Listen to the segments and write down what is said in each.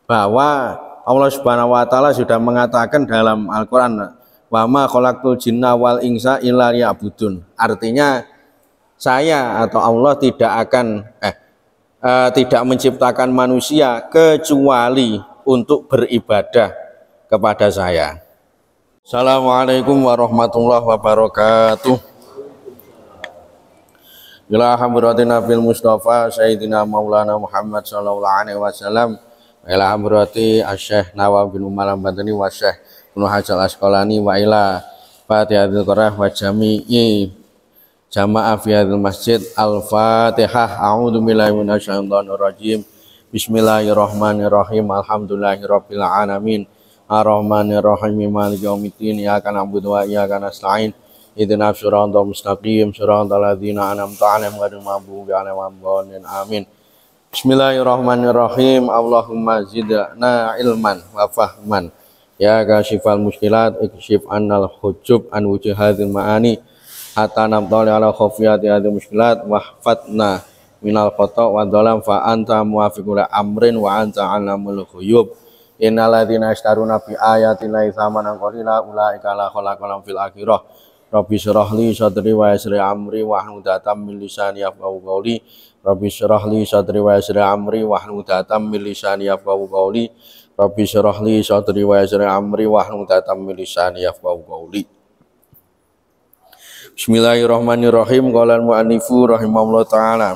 bahwa Allah Subhanahu wa taala sudah mengatakan dalam Al-Qur'an, wa ma khalaqtul jinna wal insa illa liya'budun. Artinya saya atau Allah tidak menciptakan manusia kecuali untuk beribadah kepada saya. Assalamualaikum warahmatullahi wabarakatuh. Ila hadratin Nabil Mustafa Sayyidina Maulana Muhammad sallallahu alaihi wasallam, ila hadrati Asy-Syaikh Nawawi bin Umar Al-Badani wa Syekh Ibnu Hajar Al-Asqalani wa ila Fatihatul Qur'an wa jami'i jamaah fi hadzal masjid. Al-Fatihah. A'udzu billahi minasyaitonir rajim. Bismillahirrahmanirrahim. Alhamdulillahirabbil alamin. Ar-Rahmanir Rahim. Maliki yaumiddin. Iyyaka na'budu wa iyyaka nasta'in. Ihdinas siratal mustaqim, siratal ladzina an'amta 'alaihim ghairil maghdubi 'alaihim waladdallin. Amin. Bismillahirrahmanirrahim. Allahumma zidna ilman wa fahman. Ya kasyifal muskilat, ikshif annal hujub an wujuhadil ma'ani hatta namtali ala khafiyati hadil muskilat wahfatna minal khata' wa dhalam fa anta muwafiqul amrin wa anta 'alamul ghuyub. Innal ladzina yashtaruna bi ayati llahi tsamanan qalila ulaika la khalaqalahum fil akhirah. Rabbi syrah li sadri wa yassir amri wahlul 'uqdatam min lisani yafqahu qawli. Rabbi syrah li sadri wa yassir amri wahlul 'uqdatam min lisani yafqahu qawli. Rabbi syrah li sadri wa yassir amri wahlul 'uqdatam min lisani yafqahu qawli. Bismillahirrahmanirrahim. Qala al-mu'allifu rahimahullah ta'ala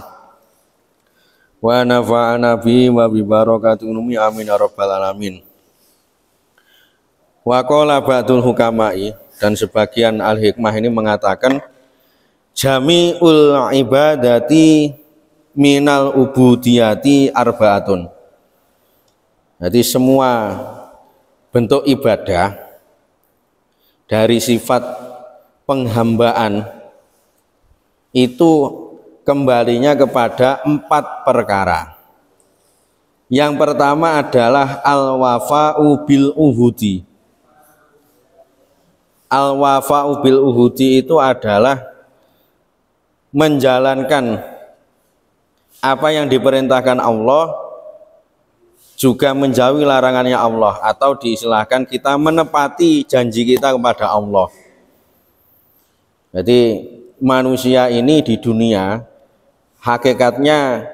wa nafa'ana bi wa bi barakatun amin ya rabbal alamin. Wa qala ba'dul hukama'i, dan sebagian al-hikmah ini mengatakan jami'ul ibadati minal ubudiyati arba'atun. Jadi semua bentuk ibadah dari sifat penghambaan itu kembalinya kepada 4 perkara. Yang pertama adalah al-wafa'u bil uhudi. Al-wafa'u bil uhudi itu adalah menjalankan apa yang diperintahkan Allah, juga menjauhi larangannya Allah, atau diistilahkan kita menepati janji kita kepada Allah. Jadi manusia ini di dunia hakikatnya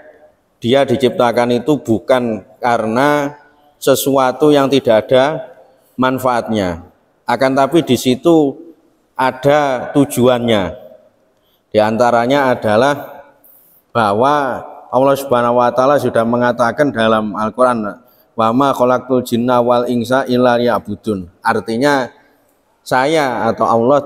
dia diciptakan itu bukan karena sesuatu yang tidak ada manfaatnya, akan tapi di situ ada tujuannya. Di antaranya adalah bahwa Allah Subhanahu wa taala sudah mengatakan dalam Al-Qur'an, wa ma khalaqtul jinna wal insa illa liya'budun. Artinya saya atau Allah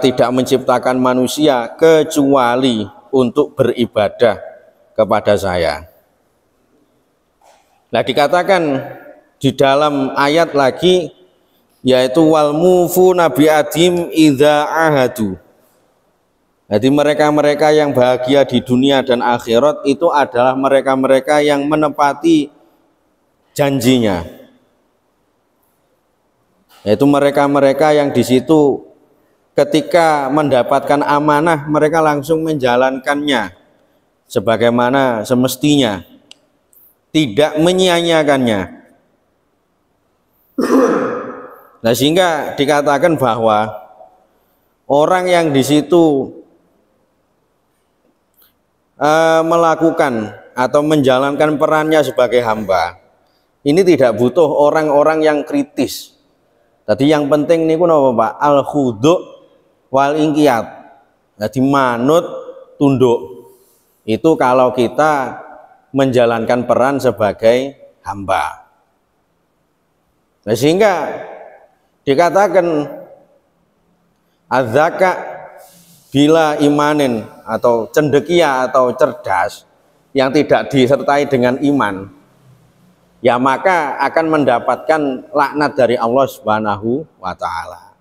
tidak menciptakan manusia kecuali untuk beribadah kepada saya. Nah, dikatakan di dalam ayat lagi, yaitu wal mufuna bi adim idza ahadu. Jadi mereka-mereka yang bahagia di dunia dan akhirat itu adalah mereka-mereka yang menepati janjinya. Yaitu mereka-mereka yang di situ ketika mendapatkan amanah mereka langsung menjalankannya sebagaimana semestinya, tidak menyia-nyiakannya. Nah, sehingga dikatakan bahwa orang yang di situ melakukan atau menjalankan perannya sebagai hamba ini tidak butuh orang-orang yang kritis. Tadi yang penting niku napa Pak? Al-khudu' wal inqiyad. Jadi manut tunduk. Itu kalau kita menjalankan peran sebagai hamba. Nah, sehingga dikatakan az-zaka bila imanin, atau cendekia atau cerdas yang tidak disertai dengan iman, ya maka akan mendapatkan laknat dari Allah Subhanahu wa taala.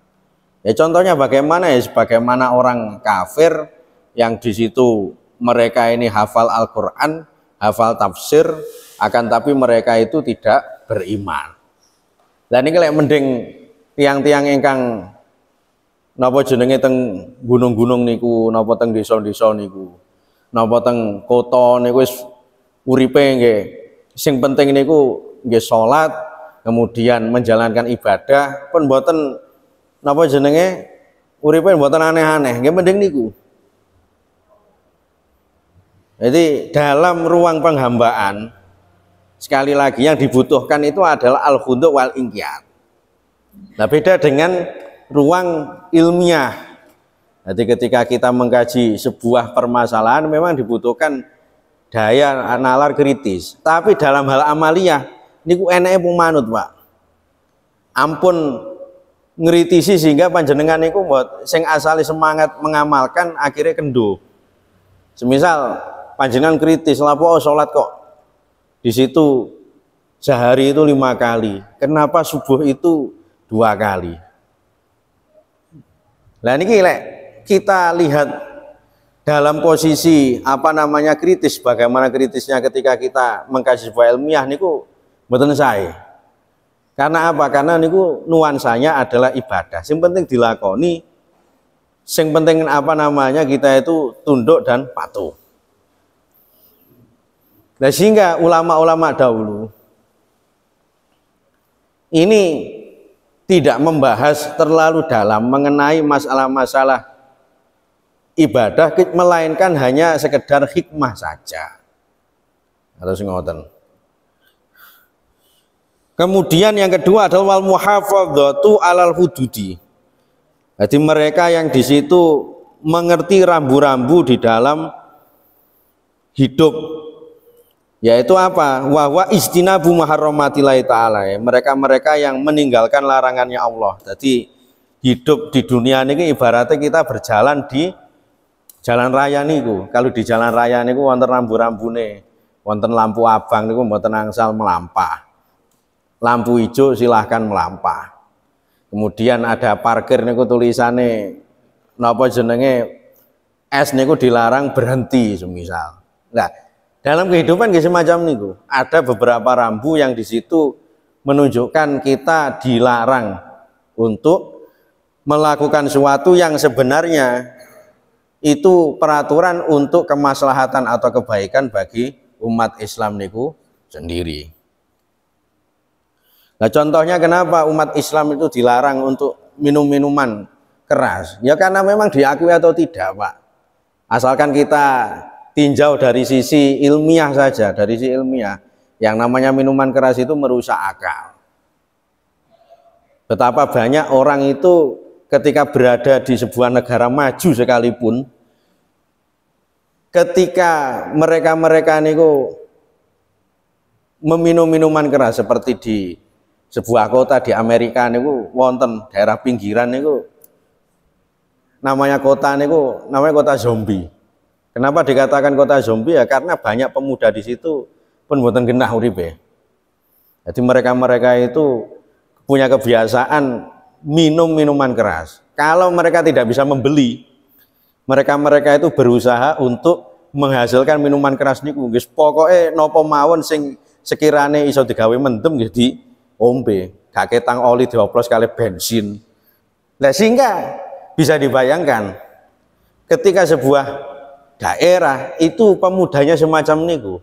Ya contohnya bagaimana? Ya sebagaimana orang kafir yang di situ mereka ini hafal Al-Qur'an, hafal tafsir, akan tapi mereka itu tidak beriman. Lah niki lek mending tiang-tiang ingkang napa jenenge teng gunung-gunung niku, napa teng desa-desa niku, napa teng kota niku wis uripe nggih sing penting niku nggih salat, kemudian menjalankan ibadah, pun mboten napa jenenge uripe mboten aneh-aneh, nggih mending niku. Jadi dalam ruang penghambaan sekali lagi yang dibutuhkan itu adalah al-khudu' wal inqiyad. Nah, beda dengan ruang ilmiah. Jadi ketika kita mengkaji sebuah permasalahan memang dibutuhkan daya nalar kritis. Tapi dalam hal amaliyah niku eneke pun manut, Pak. Ampun ngritisi sehingga panjenengan niku mbot sing asale semangat mengamalkan akhirnya kendo. Semisal panjenengan kritis, lapo sholat kok di situ sehari itu 5 kali, kenapa subuh itu 2 kali? Nah ini kita lihat dalam posisi apa namanya kritis, bagaimana kritisnya ketika kita mengkaji sebuah ilmiah niku mboten sae. Karena apa? Karena niku nuansanya adalah ibadah. Sing penting dilakoni, sing penting apa namanya kita itu tunduk dan patuh. Nah, sehingga ulama-ulama dahulu ini tidak membahas terlalu dalam mengenai masalah-masalah ibadah, melainkan hanya sekedar hikmah saja. Harus ngoten. Kemudian yang kedua adalah wal muhafadzatu alal hududi. Jadi mereka yang di situ mengerti rambu-rambu di dalam hidup, yaitu apa? Wa istinabu muharramatillahi ta'ala. Mereka-mereka yang meninggalkan larangannya Allah. Jadi hidup di dunia ini ibaratnya kita berjalan di jalan raya niku. Kalau di jalan raya niku wonten rambu-rambune, wonten lampu abang niku mboten angsal melampah. Lampu hijau silahkan melampah. Kemudian ada parkir niku tulisane napa jenenge es niku dilarang berhenti semisal. Nah, dalam kehidupan semacam niku ada beberapa rambu yang di situ menunjukkan kita dilarang untuk melakukan sesuatu yang sebenarnya itu peraturan untuk kemaslahatan atau kebaikan bagi umat Islam niku sendiri. Nah, contohnya kenapa umat Islam itu dilarang untuk minum minuman keras? Ya karena memang diakui atau tidak, Pak. Asalkan kita tinjau dari sisi ilmiah saja, dari sisi ilmiah, yang namanya minuman keras itu merusak akal. Betapa banyak orang itu ketika berada di sebuah negara maju sekalipun, ketika mereka-mereka niku meminum minuman keras seperti di sebuah kota di Amerika niku wonten daerah pinggiran niku namanya kota zombie. Kenapa dikatakan kota zombie? Ya karena banyak pemuda di situ pun mboten genah uripe. Jadi mereka-mereka itu punya kebiasaan minum minuman keras. Kalau mereka tidak bisa membeli, mereka-mereka itu berusaha untuk menghasilkan minuman keras niku. Nggih pokoke napa mawon sing sekirane iso digawe mendem nggih di ombe, gak ketang oli dioplos kali bensin. Nah, sehingga bisa dibayangkan ketika sebuah daerah itu pemudanya semacam niku.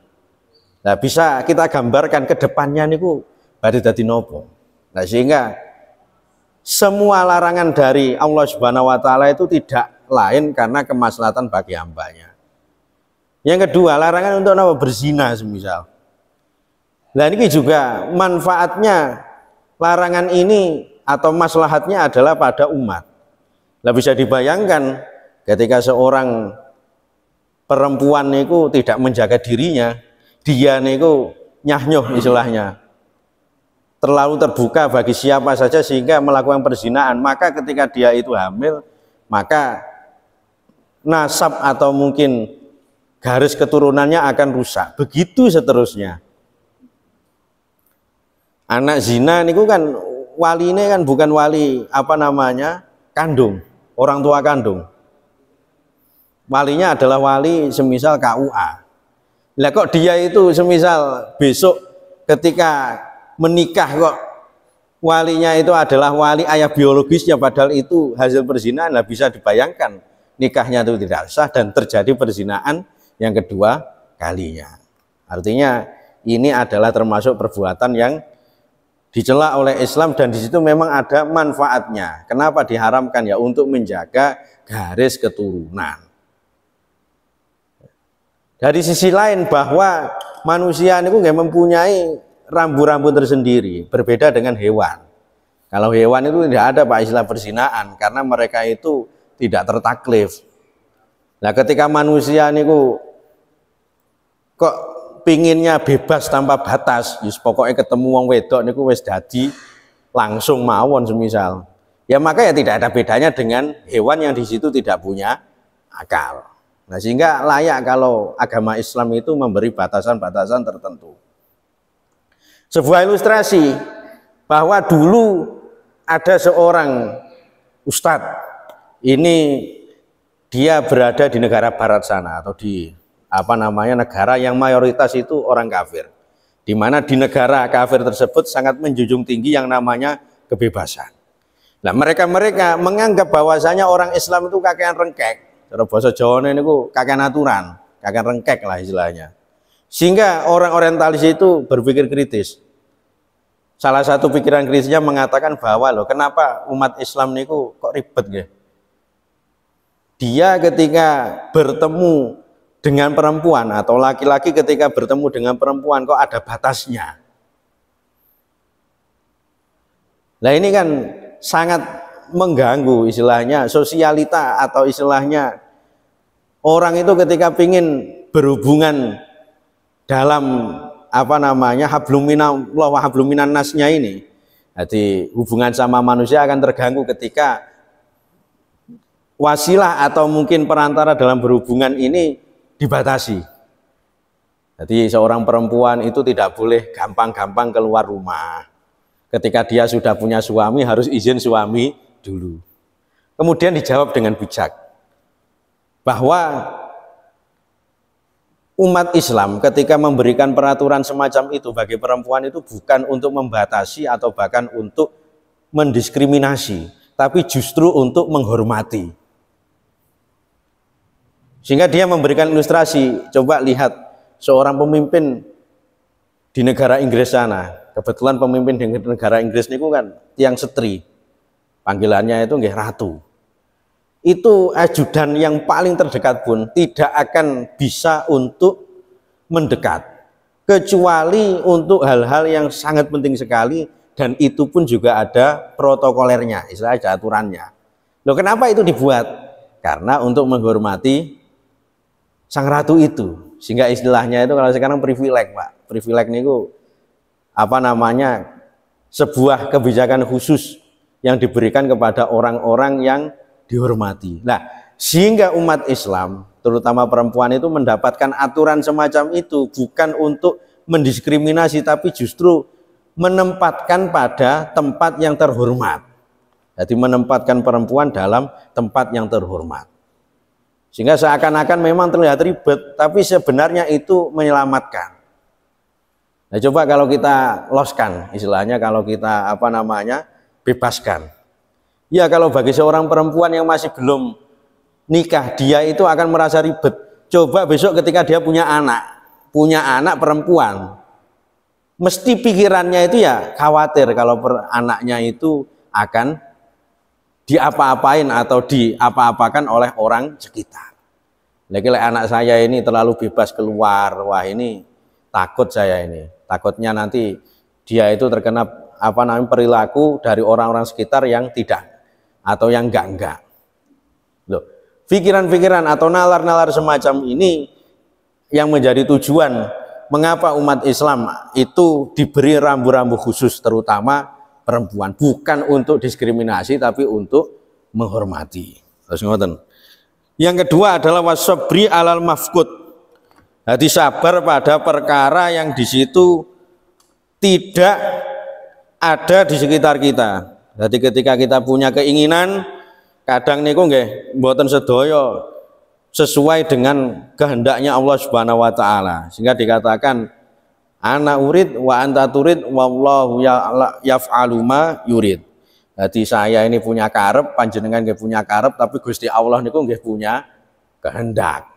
Nah, bisa kita gambarkan ke depannya niku badhe dadi nopo. Nah, sehingga semua larangan dari Allah Subhanahu wa taala itu tidak lain karena kemaslahatan bagi hambanya. Yang kedua, larangan untuk apa? Berzina semisal. Nah, ini juga manfaatnya larangan ini atau maslahatnya adalah pada umat. Nah, bisa dibayangkan ketika seorang perempuan niku tidak menjaga dirinya, dia niku nyah-nyoh istilahnya, terlalu terbuka bagi siapa saja sehingga melakukan perzinahan, maka ketika dia itu hamil, maka nasab atau mungkin garis keturunannya akan rusak. Begitu seterusnya. Anak zina niku kan waline kan bukan wali apa namanya kandung, orang tua kandung. Walinya adalah wali semisal KUA. Lah kok dia itu semisal besok ketika menikah kok walinya itu adalah wali ayah biologisnya, padahal itu hasil perzinahan. Lah bisa dibayangkan nikahnya itu tidak sah dan terjadi perzinahan yang kedua kalinya. Artinya ini adalah termasuk perbuatan yang dicela oleh Islam dan di situ memang ada manfaatnya. Kenapa diharamkan? Ya untuk menjaga garis keturunan. Dari sisi lain bahwa manusia itu nggak mempunyai rambu-rambu tersendiri, berbeda dengan hewan. Kalau hewan itu tidak ada Pak istilah perzinaan karena mereka itu tidak tertaklif. Nah, ketika manusia niku kok pinginnya bebas tanpa batas, yus pokoknya ketemu wong wedok niku wis dadi langsung mawon semisal. Ya maka ya tidak ada bedanya dengan hewan yang di situ tidak punya akal. Nah, sehingga layak kalau agama Islam itu memberi batasan-batasan tertentu. Sebuah ilustrasi bahwa dulu ada seorang ustadz, ini dia berada di negara barat sana atau di negara yang mayoritas itu orang kafir, di mana di negara kafir tersebut sangat menjunjung tinggi yang namanya kebebasan. Nah, mereka menganggap bahwasanya orang Islam itu kakean rengkek. Cara bahasa Jawa ini kakean aturan, kakean rengkek lah istilahnya. Sehingga orang orientalis itu berpikir kritis. Salah satu pikiran kritisnya mengatakan bahwa loh, kenapa umat Islam niku kok ribet ya? Dia ketika bertemu dengan perempuan atau laki-laki ketika bertemu dengan perempuan kok ada batasnya. Nah, ini kan sangat mengganggu istilahnya sosialita atau istilahnya orang itu ketika ingin berhubungan dalam hablum minallah wa hablum minan nasnya ini. Jadi hubungan sama manusia akan terganggu ketika wasilah atau mungkin perantara dalam berhubungan ini dibatasi. Jadi seorang perempuan itu tidak boleh gampang-gampang keluar rumah. Ketika dia sudah punya suami harus izin suami dulu. Kemudian dijawab dengan bijak bahwa umat Islam ketika memberikan peraturan semacam itu bagi perempuan itu bukan untuk membatasi atau bahkan untuk mendiskriminasi, tapi justru untuk menghormati. Sehingga dia memberikan ilustrasi, coba lihat seorang pemimpin di negara Inggris sana. Kebetulan pemimpin di negara Inggris itu kan tiang setri, panggilannya itu nggih ratu. Itu ajudan yang paling terdekat pun tidak akan bisa untuk mendekat kecuali untuk hal-hal yang sangat penting sekali, dan itu pun juga ada protokolernya, istilah ada aturannya. Loh, kenapa itu dibuat? Karena untuk menghormati sang ratu itu, sehingga istilahnya itu kalau sekarang privilege Pak, privilege niku sebuah kebijakan khusus yang diberikan kepada orang-orang yang dihormati. Nah, sehingga umat Islam terutama perempuan itu mendapatkan aturan semacam itu bukan untuk mendiskriminasi, tapi justru menempatkan pada tempat yang terhormat. Jadi menempatkan perempuan dalam tempat yang terhormat. Sehingga seakan-akan memang terlihat ribet, tapi sebenarnya itu menyelamatkan. Nah, coba kalau kita loskan, istilahnya kalau kita bebaskan. Ya, kalau bagi seorang perempuan yang masih belum nikah, dia itu akan merasa ribet. Coba besok ketika dia punya anak perempuan, mesti pikirannya itu ya khawatir kalau anaknya itu akan diapa-apain atau diapa-apakan oleh orang sekitar. Lagi anak saya ini terlalu bebas keluar, wah ini takut saya ini. Takutnya nanti dia itu terkena perilaku dari orang-orang sekitar yang tidak atau yang enggak. Loh, pikiran-pikiran atau nalar-nalar semacam ini yang menjadi tujuan mengapa umat Islam itu diberi rambu-rambu khusus terutama perempuan, bukan untuk diskriminasi tapi untuk menghormati. Terus ngoten. Yang kedua adalah wasabri alal mafqud. Jadi sabar pada perkara yang di situ tidak ada di sekitar kita. Jadi ketika kita punya keinginan, kadang niku nggih mboten sedaya sesuai dengan kehendaknya Allah Subhanahu wa taala. Sehingga dikatakan ana urid wa anta turid wallahu yaf'alu ma yurid. Jadi saya ini punya karep, panjenengan nggih punya karep, tapi Gusti Allah niku nggih punya kehendak.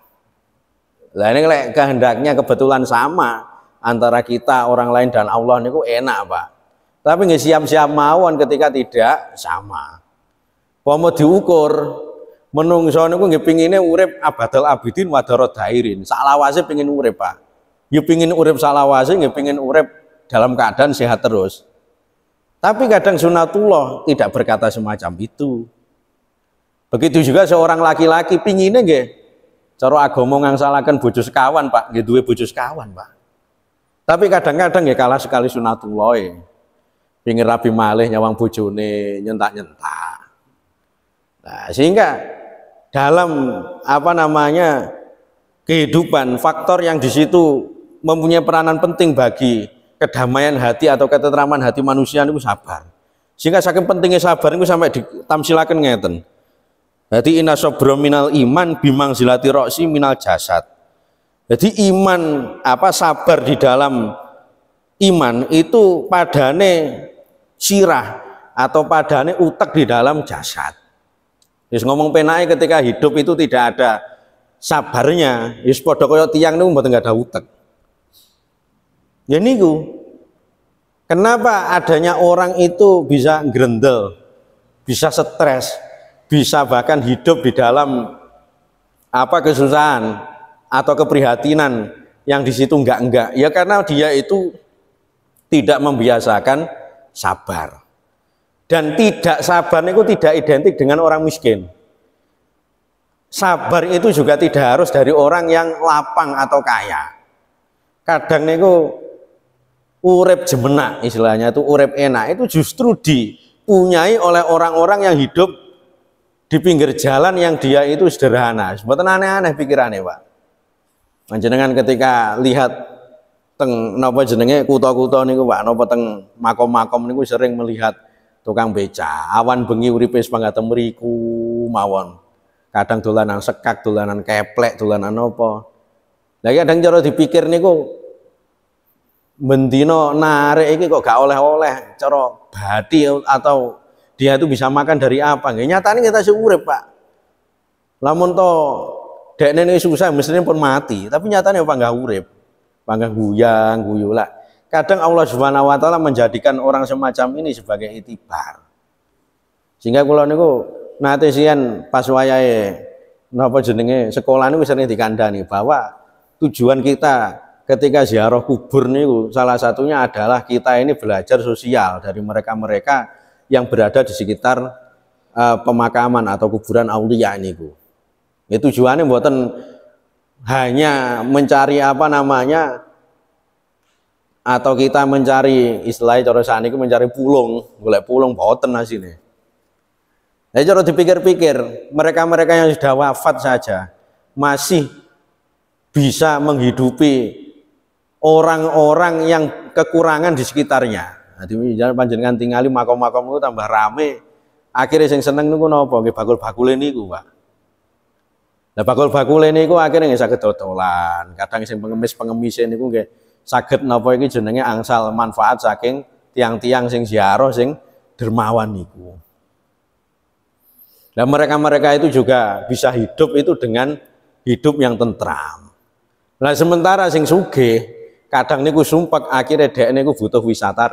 Lah ini kehendaknya kebetulan sama antara kita, orang lain dan Allah niku enak, Pak. Tapi nggak siap-siap mawon ketika tidak sama. Mau diukur menungso niku nggih pingine urip abadal abidin wadarot dairin. Salawase pingin urip, Pak. Ya pingin urip salawase, nggih pingin urip dalam keadaan sehat terus. Tapi kadang sunatullah tidak berkata semacam itu. Begitu juga seorang laki-laki pinginnya nggih cara agama ngangsalaken bojo sekawan, Pak, nggih duwe bojo sekawan, Pak. Tapi kadang-kadang nggih kalah sekali sunatullah. Pingin rabi malih nyawang bojone nyentak-nyentak. Nah, sehingga dalam kehidupan faktor yang di situ mempunyai peranan penting bagi kedamaian hati atau ketentraman hati manusia itu sabar. Sehingga saking pentingnya sabar itu sampai ditamsilaken ngeten. Jadi inna sabra minal iman bimang zilati roksi minal jasad. Jadi iman sabar di dalam iman itu padane sirah atau padane utek di dalam jasad. Wis ngomong penake ketika hidup itu tidak ada sabarnya, wis padha kaya tiang niku mboten enggak ada utek. Ya niku. Kenapa adanya orang itu bisa grendel, bisa stres, bisa bahkan hidup di dalam kesusahan atau keprihatinan yang di situ enggak. Ya karena dia itu tidak membiasakan sabar. Dan tidak sabar itu tidak identik dengan orang miskin. Sabar itu juga tidak harus dari orang yang lapang atau kaya. Kadang niku urip jemenak, istilahnya itu urip enak, itu justru dipunyai oleh orang-orang yang hidup di pinggir jalan yang dia itu sederhana. Mboten aneh-aneh pikirannya, Pak. Panjenengan ketika lihat teng napa jenenge kutha-kutha niku, Pak, napa teng makom-makom niku sering melihat tukang beca. Awan bengi uripe pangaten mriku mawon. Kadang dolanan sekak, dolanan keplek, dolanan apa. Lah kadang cara dipikir niku bendino narik iki kok gak oleh-oleh cara bati atau dia itu bisa makan dari apa. Nggih nyatane kita sing urip, Pak. Lamun to dekne susah mestine pun mati, tapi nyatane apa enggak urip. Panggang guyang guyu lah. Kadang Allah Subhanahu wa taala menjadikan orang semacam ini sebagai itibar. Sehingga kula niku nate sian pas wayahe napa jenenge sekolah niku sering dikandani bahwa tujuan kita ketika ziarah kubur niku salah satunya adalah kita ini belajar sosial dari mereka-mereka yang berada di sekitar pemakaman atau kuburan aulia niku. Ya tujuannya mboten hanya mencari atau kita mencari istilahnya cara saniki mencari pulung, golek pulung boten asine. Nah, cara dipikir-pikir, mereka-mereka yang sudah wafat saja masih bisa menghidupi orang-orang yang kekurangan di sekitarnya. Jadi jangan panjenengan tingali makom-makom itu tambah rame. Akhirnya sing seneng niku napa? Nggih bakul-bakule niku, Pak. Nah, bakul-bakule niku akhirnya nggih saged dodolan. Kadang sing pengemis-pengemis niku nggih saged napa iki jenenge angsal manfaat saking tiang-tiang sing ziarah sing dermawan niku. Dan mereka-mereka itu juga bisa hidup itu dengan hidup yang tentram. Nah, sementara sing sugih kadang niku sumpek akhirnya dhek niku butuh wisata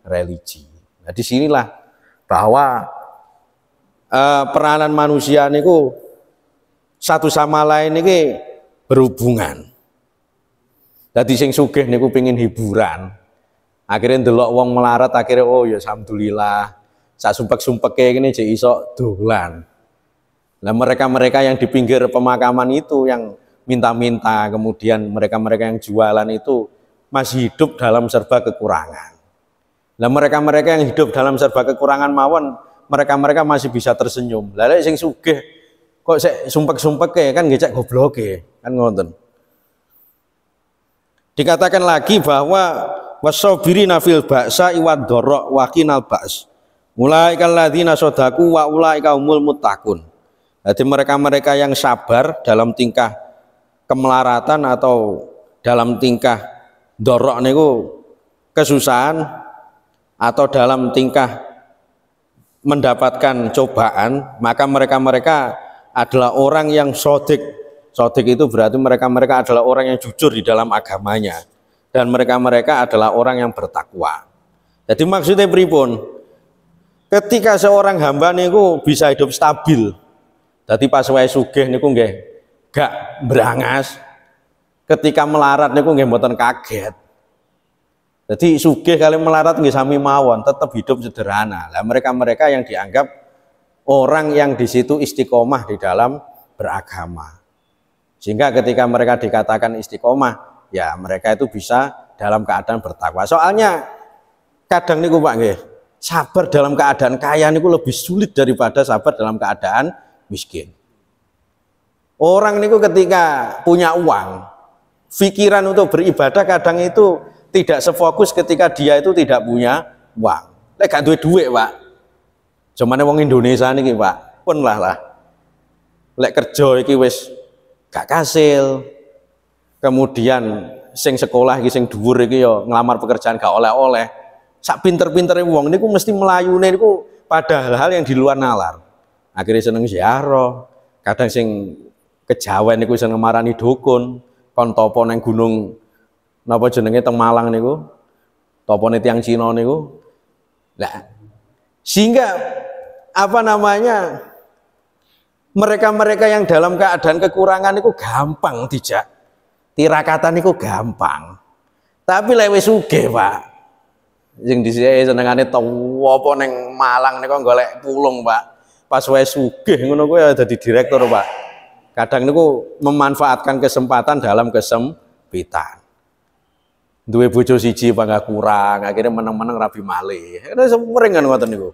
religi. Nah, disinilah bahwa peranan manusia niku satu sama lain niki berhubungan. Dadi sing sugih niku pengin hiburan. Akhirnya ndelok wong melarat akhirnya oh ya alhamdulillah. Sak sumpek-sumpeke ngene jek iso dolan. Nah, mereka-mereka yang di pinggir pemakaman itu yang minta-minta, kemudian mereka-mereka yang jualan itu masih hidup dalam serba kekurangan. Nah, mereka-mereka yang hidup dalam serba kekurangan mawon, mereka-mereka masih bisa tersenyum. Lah lek sing sugih kok sik sumpek-sumpeke kan ngecek gobloke, kan ngoten. Dikatakan lagi bahwa wasabirina fil ba'sa iwad dharra wa qinal ba's. Ulaikal ladzina shadaku wa ulaika humul muttaqun. Jadi mereka-mereka yang sabar dalam tingkah kemelaratan atau dalam tingkah dharra niku kesusahan atau dalam tingkah mendapatkan cobaan, maka mereka-mereka adalah orang yang sodik Sodik itu berarti mereka-mereka adalah orang yang jujur di dalam agamanya, dan mereka-mereka adalah orang yang bertakwa. Jadi maksudnya pripun? Ketika seorang hamba niku bisa hidup stabil, jadi pas wae sugih niku nggih gak berangas, ketika melarat niku nggih mboten kaget. Jadi sugih kali melarat nggih sami mawon, tetap hidup sederhana. Lah mereka-mereka yang dianggap orang yang di situ istiqomah di dalam beragama. Sehingga ketika mereka dikatakan istiqomah, ya mereka itu bisa dalam keadaan bertakwa. Soalnya kadang niku Pak nggih, sabar dalam keadaan kaya niku lebih sulit daripada sabar dalam keadaan miskin. Orang niku ketika punya uang, pikiran untuk beribadah kadang itu tidak sefokus ketika dia itu tidak punya uang. Lek gak duwe duit, Pak. Cuman wong Indonesia niki, Pak, pun lah. Lek kerja iki wis gak kasil. Kemudian sing sekolah iki sing dhuwur iki ya ngelamar pekerjaan gak oleh-oleh. Sak pinter-pintere wong niku mesti melayune niku pada hal-hal yang di luar nalar. Akhirnya seneng ziarah, kadang sing kejawen niku seneng marani dukun, kon topo nang gunung napa jenenge teng Malang niku. Topone tiyang Cina niku. Lah, sehingga apa namanya? Mereka-mereka yang dalam keadaan kekurangan itu gampang dijak. Tirakatan itu gampang. Tapi lek wis sugih, Pak. Sing dhisike senengane topo ning Malang niku golek pulung, Pak. Pas wis sugih ngono kuwi ya dadi direktur, Pak. Kadang niku memanfaatkan kesempatan dalam kesempitan. Duwe bojo siji apa kurang, akhirnya meneng-meneng rabi malih. Ini sering kan ngoten niku.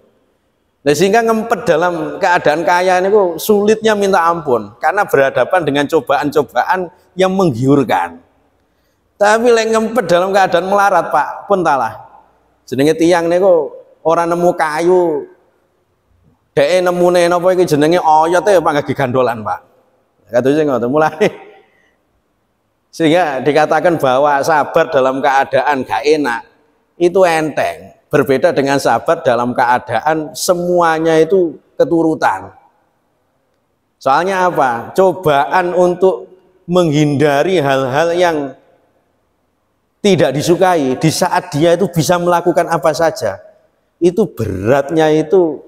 Nah, sehingga ngempet dalam keadaan kaya niku sulitnya minta ampun karena berhadapan dengan cobaan-cobaan yang menggiurkan. Tapi lek ngempet dalam keadaan melarat, Pak, pun talah. Jenenge tiyang niku ora nemu kayu. Dheke nemune napa iki jenenge oyot e Pak gak gandolan, Pak. Katanya ngoten mulai. Sehingga dikatakan bahwa sabar dalam keadaan gak enak itu enteng. Berbeda dengan sabar dalam keadaan semuanya itu keturutan. Soalnya apa? Cobaan untuk menghindari hal-hal yang tidak disukai di saat dia itu bisa melakukan apa saja. Itu beratnya itu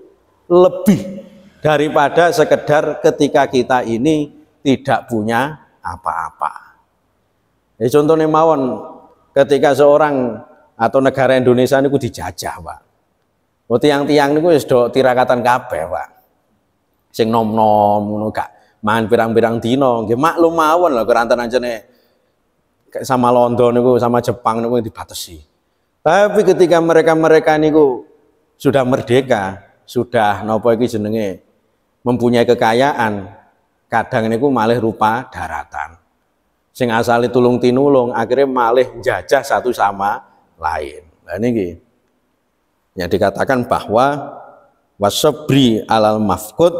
lebih daripada sekedar ketika kita ini tidak punya apa-apa. Ya, contohnya mawon ketika seorang atau negara Indonesia niku dijajah, Pak. Oh, tiang-tiang niku wis do tirakatan kabeh, Pak. Sing nom-nom ngono gak mangan pirang-pirang dina, nggih maklum mawon lho keranten-ancene sama Londo niku sama Jepang niku dibatasi. Tapi ketika mereka-mereka niku sudah merdeka, sudah napa iki jenenge mempunyai kekayaan, kadang niku malih rupa daratan. Sing asale tulung tinulung akhirnya malih jajah satu sama lain. Nah ini yang dikatakan bahwa wasabri alal mafqud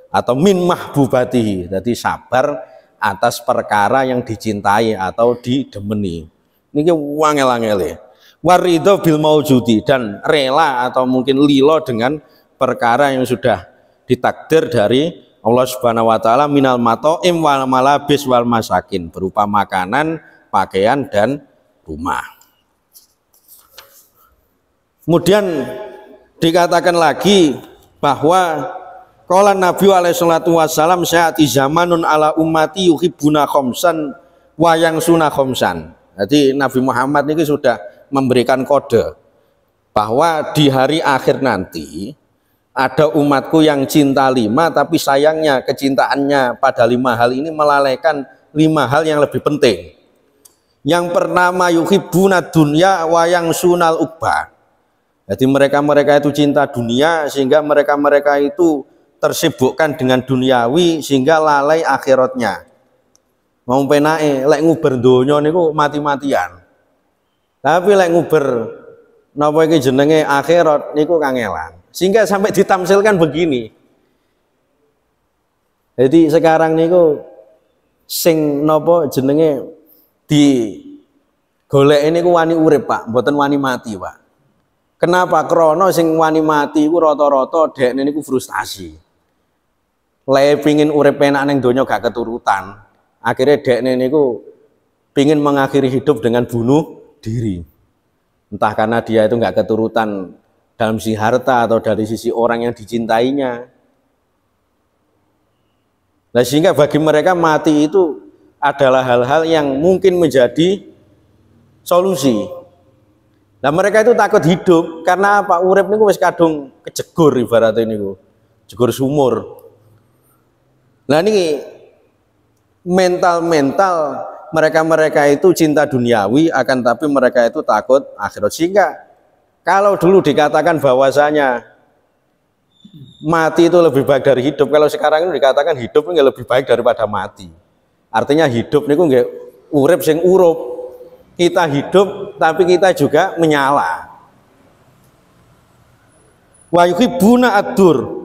atau min mahbubatihi, jadi sabar atas perkara yang dicintai atau didemeni. Ini wangel-angel. Waridho bil maujudi, dan rela atau mungkin lilo dengan perkara yang sudah ditakdir dari Allah Subhanahu wa taala minal mato'im wal malabis wal masakin, berupa makanan, pakaian dan rumah. Kemudian dikatakan lagi bahwa qala Nabi alaihi salatu wasallam saati zamanun ala ummati yuhibbuna khamsan wa yangsuna khamsan. Jadi Nabi Muhammad ini sudah memberikan kode bahwa di hari akhir nanti ada umatku yang cinta 5, tapi sayangnya kecintaannya pada 5 hal ini melalaikan 5 hal yang lebih penting. Yang pertama yuhibbuna dunya wa yangsunal uqba. Jadi mereka-mereka itu cinta dunia sehingga mereka-mereka itu tersibukkan dengan duniawi sehingga lalai akhiratnya. Mau penake lek nguber donya niku mati-matian. Tapi lek nguber napa iki jenenge akhirat niku kangelan. Sehingga sampai ditamsilkan begini. Jadi sekarang niku sing napa jenenge di golek niku wani urip, Pak, mboten wani mati, Pak. Kenapa? Krono sing wani mati iku rata-rata dekne niku frustasi. Le pengin urip enak ning donya gak keturutan. Akhirnya dekne niku pingin mengakhiri hidup dengan bunuh diri. Entah karena dia itu nggak keturutan dalam sisi harta atau dari sisi orang yang dicintainya. Nah, sehingga bagi mereka mati itu adalah hal-hal yang mungkin menjadi solusi. Nah, mereka itu takut hidup karena apa? Urip niku wis kadung kejegur ibaratnya niku. Jegur sumur. Nah, ini mental-mental mereka-mereka itu cinta duniawi, akan tapi mereka itu takut akhirat. Sehingga kalau dulu dikatakan bahwasanya mati itu lebih baik dari hidup, kalau sekarang ini dikatakan hidup nggak lebih baik daripada mati. Artinya hidup niku nggak urip sing urup. Kita hidup tapi kita juga menyala. Wa yuhibbuna ad-dur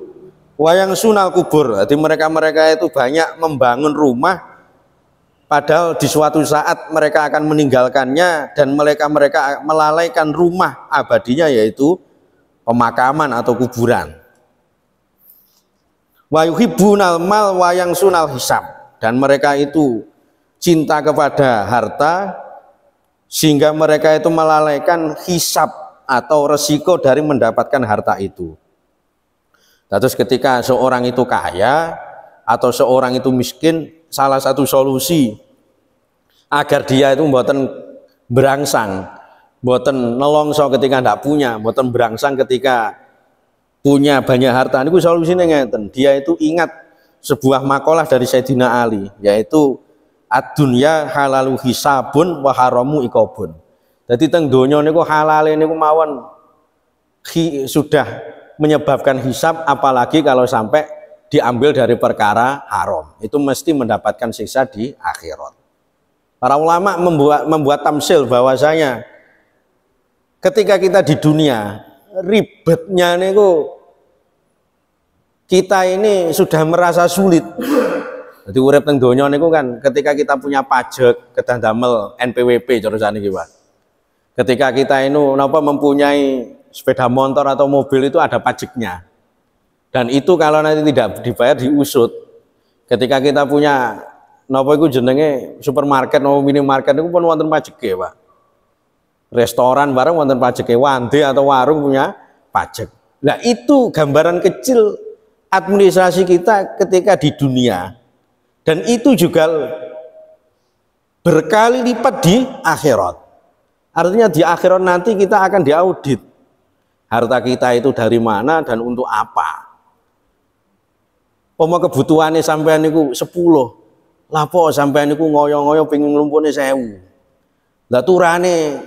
wayang sunal kubur. Jadi mereka-mereka itu banyak membangun rumah, padahal di suatu saat mereka akan meninggalkannya, dan mereka melalaikan rumah abadinya, yaitu pemakaman atau kuburan. Wa yuhibbunal mal wayang sunal hisab, dan mereka itu cinta kepada harta sehingga mereka itu melalaikan hisab atau resiko dari mendapatkan harta itu. Terus ketika seorang itu kaya atau seorang itu miskin, salah satu solusi agar dia itu mboten berangsang, mboten nelongso ketika ndak punya, mboten berangsang ketika punya banyak harta, niku solusine ngeten. Dia itu ingat sebuah makalah dari Sayyidina Ali, yaitu ad-dunya halalu hisabun wa haramu iqabun. Jadi teng donya niku halale niku mawon sudah menyebabkan hisab, apalagi kalau sampai diambil dari perkara haram, itu mesti mendapatkan siksa di akhirat. Para ulama membuat tamsil bahwasanya ketika kita di dunia ribetnya niku kita ini sudah merasa sulit. Jadi urip teng donya niku kan ketika kita punya pajak, kedah damel NPWP terusane iki, Pak. Ketika kita ini mempunyai sepeda motor atau mobil itu ada pajaknya, dan itu kalau nanti tidak dibayar diusut. Ketika kita punya jenenge supermarket atau minimarket itu pun wonten pajeke, Pak. Restoran bareng wonten pajeke, wande atau warung punya pajak. Nah, itu gambaran kecil administrasi kita ketika di dunia, dan itu juga berkali lipat di akhirat. Artinya di akhirat nanti kita akan diaudit. Harta kita itu dari mana dan untuk apa? Pomo kebutuhannya sampean niku 10. Lapo sampean niku ngoyo-ngoyo pengin nglumpune 1000. Lah turane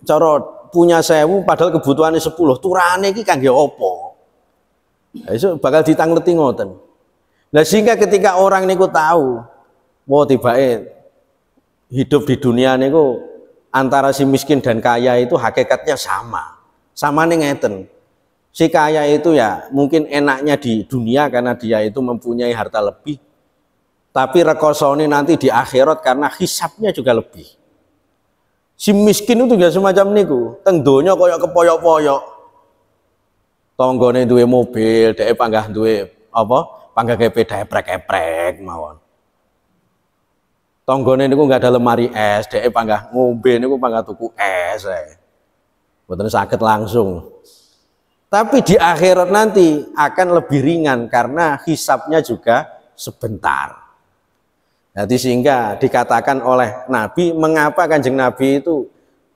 cara punya 1000 padahal kebutuhannya 10. Turane iki kangge apa? Iso bakal ditangleti ngoten. Nah, sehingga ketika orang niku tahu, wah tibake hidup di dunia niku antara si miskin dan kaya itu hakikatnya sama. Sama nih ngeten, si kaya itu ya mungkin enaknya di dunia karena dia itu mempunyai harta lebih, tapi rekosone nanti di akhirat karena hisabnya juga lebih. Si miskin itu juga semacam niku, teng donya koyok kepoyok-poyok, tonggone duwe mobil, dhek panggah duwe apa? Panggah sepeda eprek-eprek mawon. Tonggone niku nggak ada lemari es, dhek panggah ngombe niku panggah tuku es. Mboten sakit langsung. Tapi di akhirat nanti akan lebih ringan karena hisabnya juga sebentar. Jadi sehingga dikatakan oleh Nabi, mengapa Kanjeng Nabi itu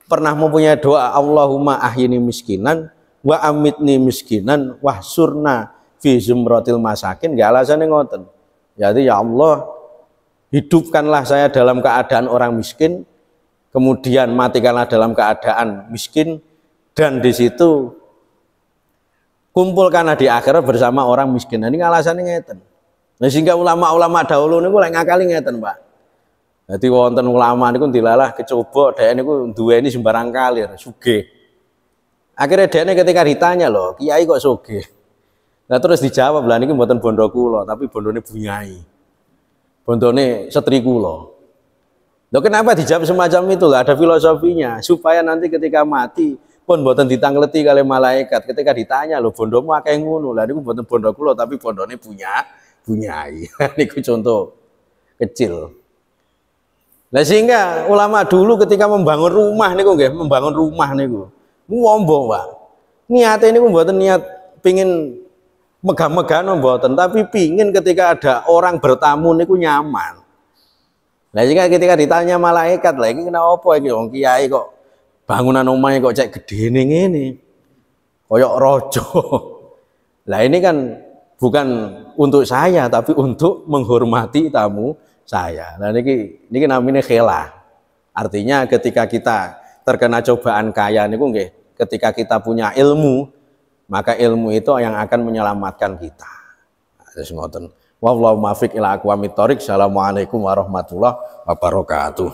pernah mempunyai doa Allahumma ahyini miskinan wa amitni miskinan wahsurna fi zumratil masakin. Gak alasannya ngoten. Jadi ya Allah, hidupkanlah saya dalam keadaan orang miskin, kemudian matikanlah dalam keadaan miskin, dan di situ kumpulkanlah di akhirat bersama orang miskin. Ini alasannya ngeten. Nah, sehingga ulama-ulama dahulu niku lek ngakali ngeten, Pak. Jadi wonten ulama niku dilalah kecoba dhek niku duweni sembarang kalir, sugih. Akhirnya dhekne ketika ditanya, "Loh, kiai kok sugih?" Nah, terus dijawab, "Lah niki mboten bondo kula, tapi bondone bunyai. Bondone setri kula." Loh, kenapa dijawab semacam itu? Lah ada filosofinya, supaya nanti ketika mati pun mboten ditangleti kali malaikat. Ketika ditanya, "Lho, bondomu akeh ngono." Lah niku mboten bondo kula, tapi bondone bunyai. Niku contoh kecil. Lah sehingga ulama dulu ketika membangun rumah niku nggih, membangun rumah niku. Ngombo, Pak. Niate niku mboten niat pingin megah-megah mboten, tapi pingin ketika ada orang bertamu niku nyaman. Lah jika ketika ditanya malaikat, lah iki kenapa apa iki wong kiai kok bangunan omahe kok cek gedene ngene. Koyok rojo. Lah ini kan bukan untuk saya tapi untuk menghormati tamu saya. Nah niki namanya khela. Artinya ketika kita terkena cobaan kaya niku nggih, ketika kita punya ilmu, maka ilmu itu yang akan menyelamatkan kita. Terus ngoten. Wallahu muwaffiq ila aqwamit thoriq. Assalamualaikum warahmatullahi wabarakatuh.